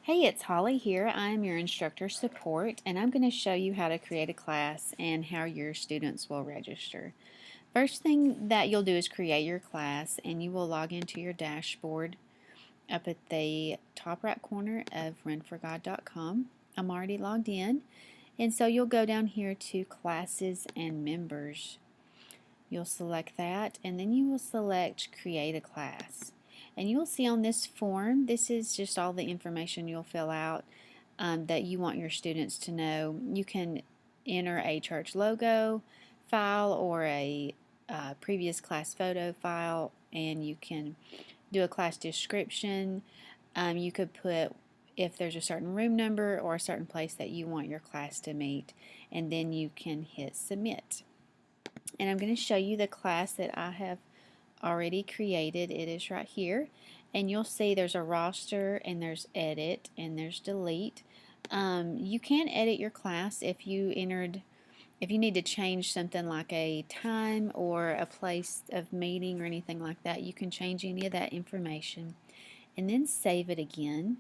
Hey, it's Holly here. I'm your instructor support, and I'm going to show you how to create a class and how your students will register. First thing that you'll do is create your class, and you will log into your dashboard up at the top right corner of runforgod.com. I'm already logged in, and so you'll go down here to Classes and Members. You'll select that, and then you will select Create a Class. And you'll see on this form, this is just all the information you'll fill out that you want your students to know. You can enter a church logo file or a previous class photo file, and you can do a class description. You could put if there's a certain room number or a certain place that you want your class to meet, and then you can hit submit. And I'm going to show you the class that I have already created. It is right here, and you'll see there's a roster and there's edit and there's delete. You can edit your class if you need to change something like a time or a place of meeting or anything like that. You can change any of that information and then save it again.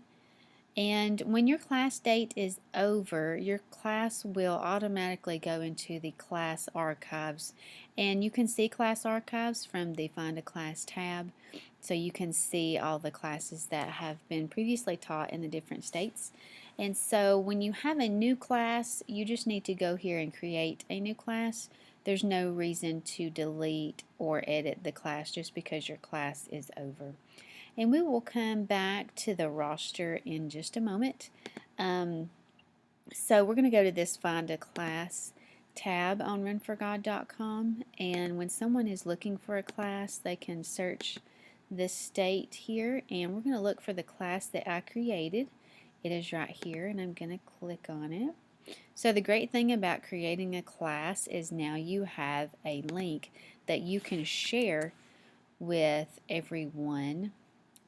And when your class date is over, your class will automatically go into the class archives. And you can see class archives from the Find a Class tab. So you can see all the classes that have been previously taught in the different states. And so when you have a new class, you just need to go here and create a new class. There's no reason to delete or edit the class just because your class is over. And we will come back to the roster in just a moment. So we're going to go to this Find a Class tab on runforgod.com, and when someone is looking for a class, they can search this state here, and we're going to look for the class that I created. It is right here, and I'm going to click on it. So the great thing about creating a class is now you have a link that you can share with everyone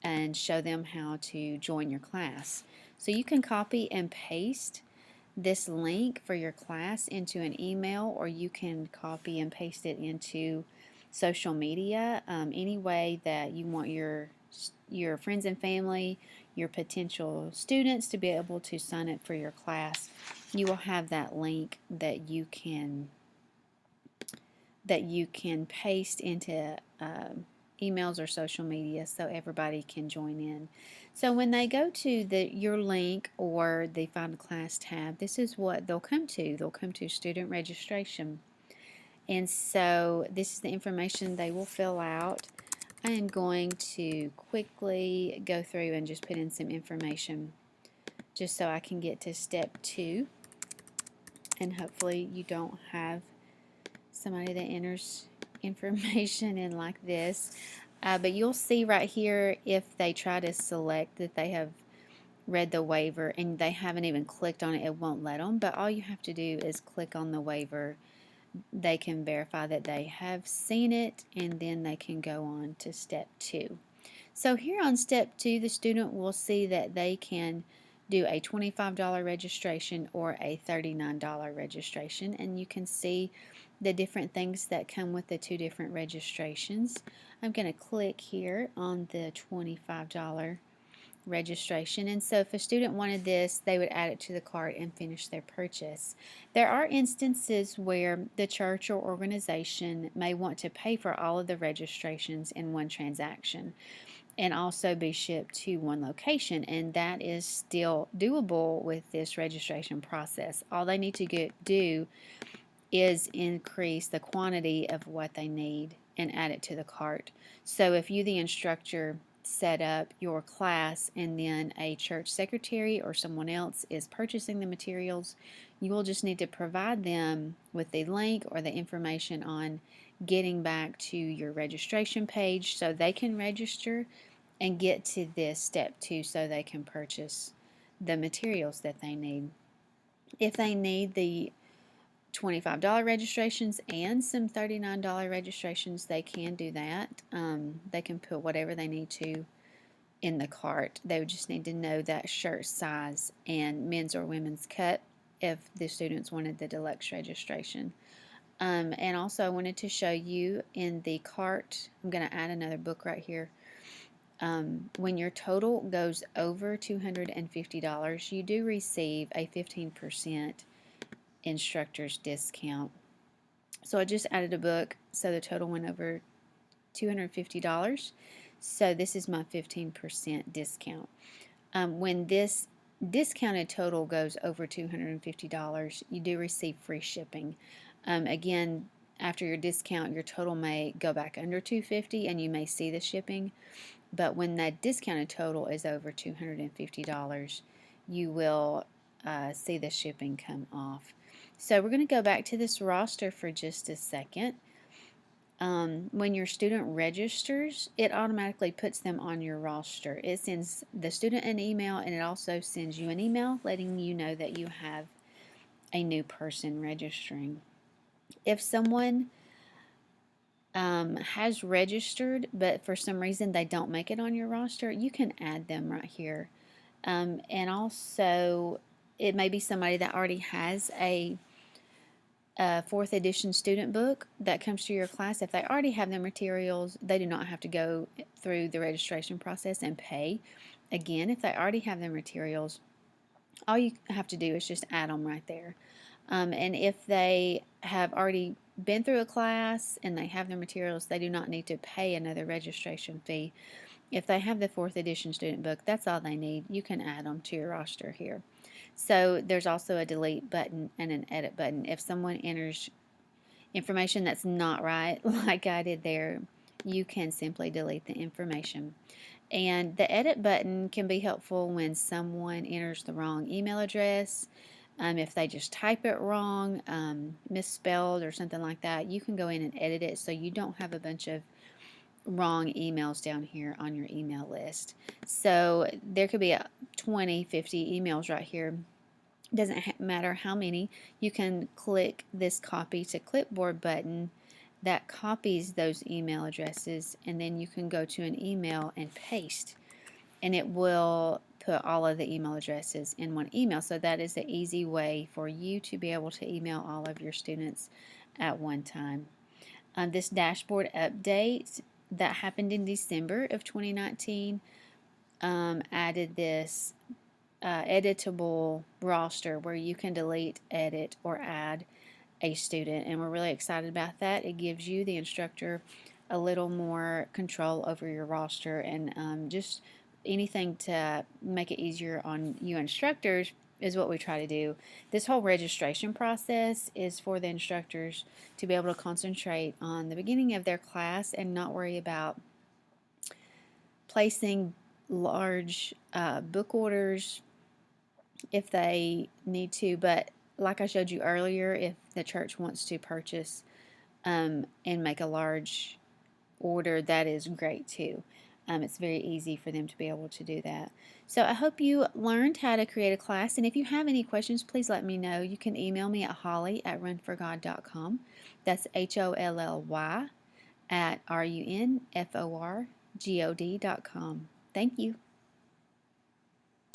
and show them how to join your class. So you can copy and paste this link for your class into an email, or you can copy and paste it into social media, any way that you want your friends and family, your potential students to be able to sign up for your class. You will have that link that you can paste into emails or social media so everybody can join in. So when they go to your link or the Find a Class tab, this is what they'll come to. They'll come to student registration. And so this is the information they will fill out. I am going to quickly go through and just put in some information just so I can get to step 2. And hopefully you don't have somebody that enters information in like this. But you'll see right here if they try to select that they have read the waiver and they haven't even clicked on it, it won't let them. But all you have to do is click on the waiver. They can verify that they have seen it, and then they can go on to step 2. So here on step 2, the student will see that they can do a $25 registration or a $39 registration, and you can see the different things that come with the two different registrations. I'm going to click here on the $25 registration, and so if a student wanted this, they would add it to the cart and finish their purchase. There are instances where the church or organization may want to pay for all of the registrations in one transaction and also be shipped to one location, and that is still doable with this registration process. All they need to do is increase the quantity of what they need and add it to the cart. So if you, the instructor, set up your class and then a church secretary or someone else is purchasing the materials, you will just need to provide them with the link or the information on getting back to your registration page so they can register and get to this step 2 so they can purchase the materials that they need. If they need the $25 registrations and some $39 registrations, they can do that. They can put whatever they need to in the cart. They would just need to know that shirt size and men's or women's cut if the students wanted the deluxe registration. And also I wanted to show you in the cart, I'm going to add another book right here. when your total goes over $250, you do receive a 15% instructor's discount. So I just added a book, so the total went over $250. So this is my 15% discount. When this discounted total goes over $250, you do receive free shipping. Again, after your discount, your total may go back under $250 and you may see the shipping. But when that discounted total is over $250, you will see the shipping come off. So we're going to go back to this roster for just a second. When your student registers, it automatically puts them on your roster. It sends the student an email, and it also sends you an email letting you know that you have a new person registering. If someone has registered, but for some reason they don't make it on your roster, you can add them right here. And also, it may be somebody that already has a 4th edition student book that comes to your class. If they already have their materials, they do not have to go through the registration process and pay. Again, if they already have their materials, all you have to do is just add them right there. And if they have already been through a class and they have their materials, they do not need to pay another registration fee. If they have the 4th edition student book, that's all they need. You can add them to your roster here. So there's also a delete button and an edit button. If someone enters information that's not right, like I did there, you can simply delete the information. And the edit button can be helpful when someone enters the wrong email address. If they just type it wrong, misspelled, or something like that, you can go in and edit it so you don't have a bunch of wrong emails down here on your email list. So there could be 20, 50 emails right here. Doesn't matter how many. You can click this copy to clipboard button that copies those email addresses, and then you can go to an email and paste, and it will put all of the email addresses in one email. So that is an easy way for you to be able to email all of your students at one time. This dashboard update that happened in December of 2019 added this editable roster where you can delete, edit, or add a student, and we're really excited about that. It gives you, the instructor, a little more control over your roster, and just anything to make it easier on you instructors is what we try to do. This whole registration process is for the instructors to be able to concentrate on the beginning of their class and not worry about placing large book orders if they need to. But like I showed you earlier, if the church wants to purchase and make a large order, that is great too. It's very easy for them to be able to do that. So I hope you learned how to create a class, and if you have any questions, please let me know. You can email me at holly@runforgod.com. That's HOLLY at RUNFORGOD.com. Thank you.